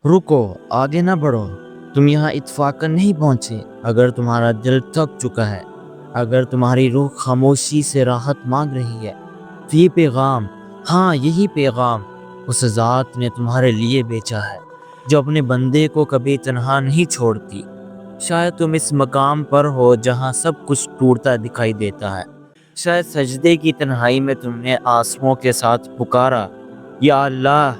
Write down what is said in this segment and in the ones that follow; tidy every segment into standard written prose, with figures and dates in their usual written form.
रुको, आगे ना बढ़ो। तुम यहाँ इत्फाकन नहीं पहुंचे। अगर तुम्हारा दिल थक चुका है, अगर तुम्हारी रूह खामोशी से राहत मांग रही है, तो ये पैगाम, हाँ यही पैगाम उस ज़ात ने तुम्हारे लिए बेचा है जो अपने बंदे को कभी तन्हा नहीं छोड़ती। शायद तुम इस मकाम पर हो जहाँ सब कुछ टूटता दिखाई देता है। शायद सजदे की तन्हाई में तुमने आंसुओं के साथ पुकारा, या अल्लाह,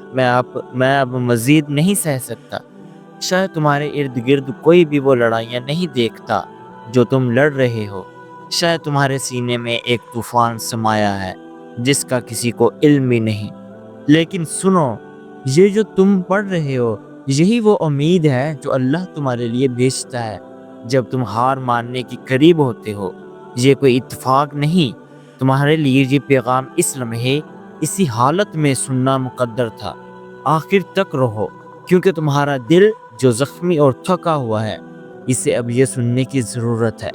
मैं अब मजीद नहीं सह सकता। शायद तुम्हारे इर्द गिर्द कोई भी वो लड़ाइयाँ नहीं देखता जो तुम लड़ रहे हो। शायद तुम्हारे सीने में एक तूफान समाया है जिसका किसी को इल्म ही नहीं। लेकिन सुनो, ये जो तुम पढ़ रहे हो, यही वो उम्मीद है जो अल्लाह तुम्हारे लिए भेजता है जब तुम हार मानने के करीब होते हो। ये कोई इत्तेफाक नहीं, तुम्हारे लिए ये पैगाम इस लम्हे, इसी हालत में सुनना मुकद्दर था। आखिर तक रहो, क्योंकि तुम्हारा दिल जो जख्मी और थका हुआ है, इसे अब ये सुनने की ज़रूरत है।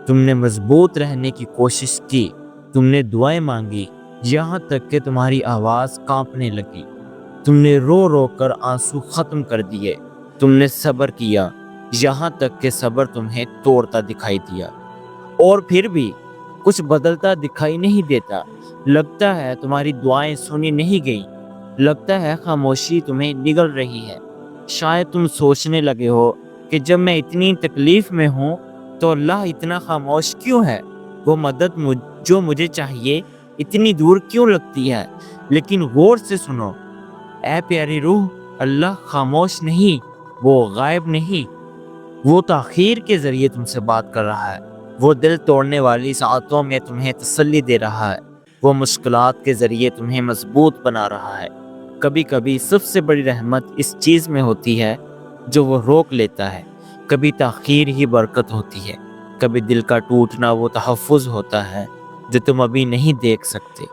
तुमने मजबूत रहने की कोशिश की, तुमने दुआएं मांगी, यहाँ तक कि तुम्हारी आवाज़ कांपने लगी। तुमने रो रो कर आंसू ख़त्म कर दिए। तुमने सब्र किया, यहाँ तक कि सब्र तुम्हें तोड़ता दिखाई दिया। और फिर भी कुछ बदलता दिखाई नहीं देता। लगता है तुम्हारी दुआएं सुनी नहीं गई। लगता है खामोशी तुम्हें निगल रही है। शायद तुम सोचने लगे हो कि जब मैं इतनी तकलीफ में हूँ तो अल्लाह इतना खामोश क्यों है। वो मदद जो मुझे चाहिए इतनी दूर क्यों लगती है। लेकिन गौर से सुनो ऐ प्यारी रूह, अल्लाह खामोश नहीं, वो गायब नहीं, वो ताखीर के ज़रिए तुमसे बात कर रहा है। वो दिल तोड़ने वाली सातों में तुम्हें तसल्ली दे रहा है। वो मुश्किलात के ज़रिए तुम्हें मजबूत बना रहा है। कभी कभी सबसे बड़ी रहमत इस चीज़ में होती है जो वो रोक लेता है। कभी ताखीर ही बरकत होती है। कभी दिल का टूटना वो तहफ़्फ़ुज़ होता है जो तुम अभी नहीं देख सकते,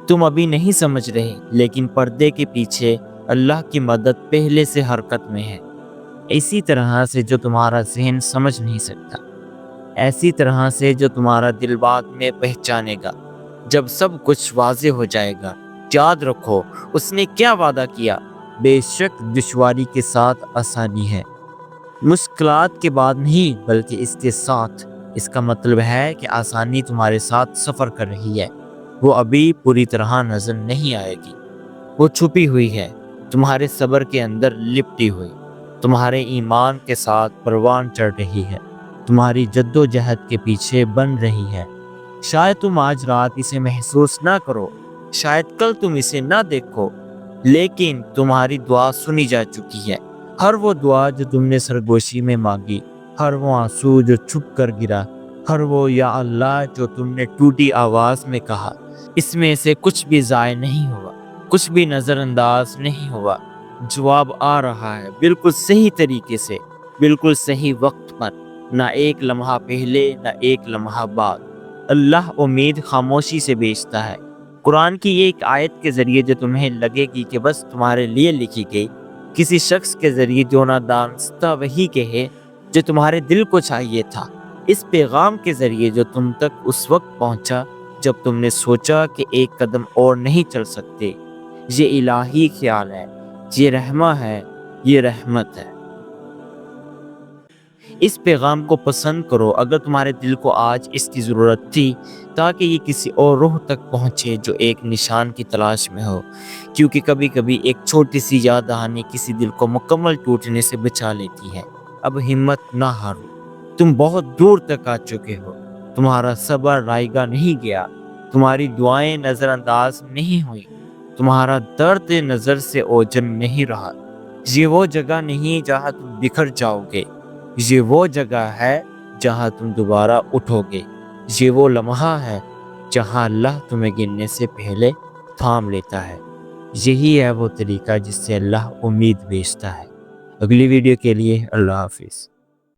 तुम अभी नहीं समझ रहे। लेकिन पर्दे के पीछे अल्लाह की मदद पहले से हरकत में है। इसी तरह से जो तुम्हारा ज़हन समझ नहीं सकता, ऐसी तरह से जो तुम्हारा दिल बाद में पहचानेगा जब सब कुछ वाज़े हो जाएगा। याद रखो, उसने क्या वादा किया। बेशक दुश्वारी के साथ आसानी है, मुश्किलात के बाद नहीं बल्कि इसके साथ। इसका मतलब है कि आसानी तुम्हारे साथ सफ़र कर रही है। वो अभी पूरी तरह नज़र नहीं आएगी, वो छुपी हुई है, तुम्हारे सब्र के अंदर लिपटी हुई, तुम्हारे ईमान के साथ परवान चढ़ रही है, तुम्हारी जद्दोजहद के पीछे बन रही है। शायद तुम आज रात इसे महसूस ना करो, शायद कल तुम इसे ना देखो, लेकिन तुम्हारी दुआ सुनी जा चुकी है। हर वो दुआ जो तुमने सरगोशी में मांगी, हर वो आंसू जो छुप कर गिरा, हर वो या अल्लाह जो तुमने टूटी आवाज़ में कहा, इसमें से कुछ भी ज़ाय नहीं हुआ, कुछ भी नज़रअंदाज नहीं हुआ। जवाब आ रहा है बिल्कुल सही तरीके से, बिल्कुल सही वक्त पर, ना एक लम्हा पहले ना एक लम्हा बाद। अल्लाह उम्मीद खामोशी से बेचता है। कुरान की एक आयत के ज़रिए जो तुम्हें लगेगी कि बस तुम्हारे लिए लिखी गई, किसी शख्स के ज़रिए जो ना दानस्ता वही कहे जो तुम्हारे दिल को चाहिए था। इस पैगाम के ज़रिए जो तुम तक उस वक्त पहुंचा जब तुमने सोचा कि एक कदम और नहीं चल सकते। ये इलाही ख्याल है, ये रहमा है, ये रहमत है। इस पैगाम को पसंद करो अगर तुम्हारे दिल को आज इसकी ज़रूरत थी, ताकि ये किसी और रूह तक पहुँचे जो एक निशान की तलाश में हो। क्योंकि कभी कभी एक छोटी सी याद दहानी किसी दिल को मुकम्मल टूटने से बचा लेती है। अब हिम्मत ना हारो, तुम बहुत दूर तक आ चुके हो। तुम्हारा सब्र रायगा नहीं गया, तुम्हारी दुआएं नज़रअंदाज नहीं हुई, तुम्हारा दर्द नज़र से ओझल नहीं रहा। ये वो जगह नहीं जहाँ तुम बिखर जाओगे, ये वो जगह है जहाँ तुम दोबारा उठोगे। ये वो लम्हा है जहाँ अल्लाह तुम्हें गिनने से पहले थाम लेता है। यही है वो तरीका जिससे अल्लाह उम्मीद बेचता है। अगली वीडियो के लिए अल्लाह हाफिज़।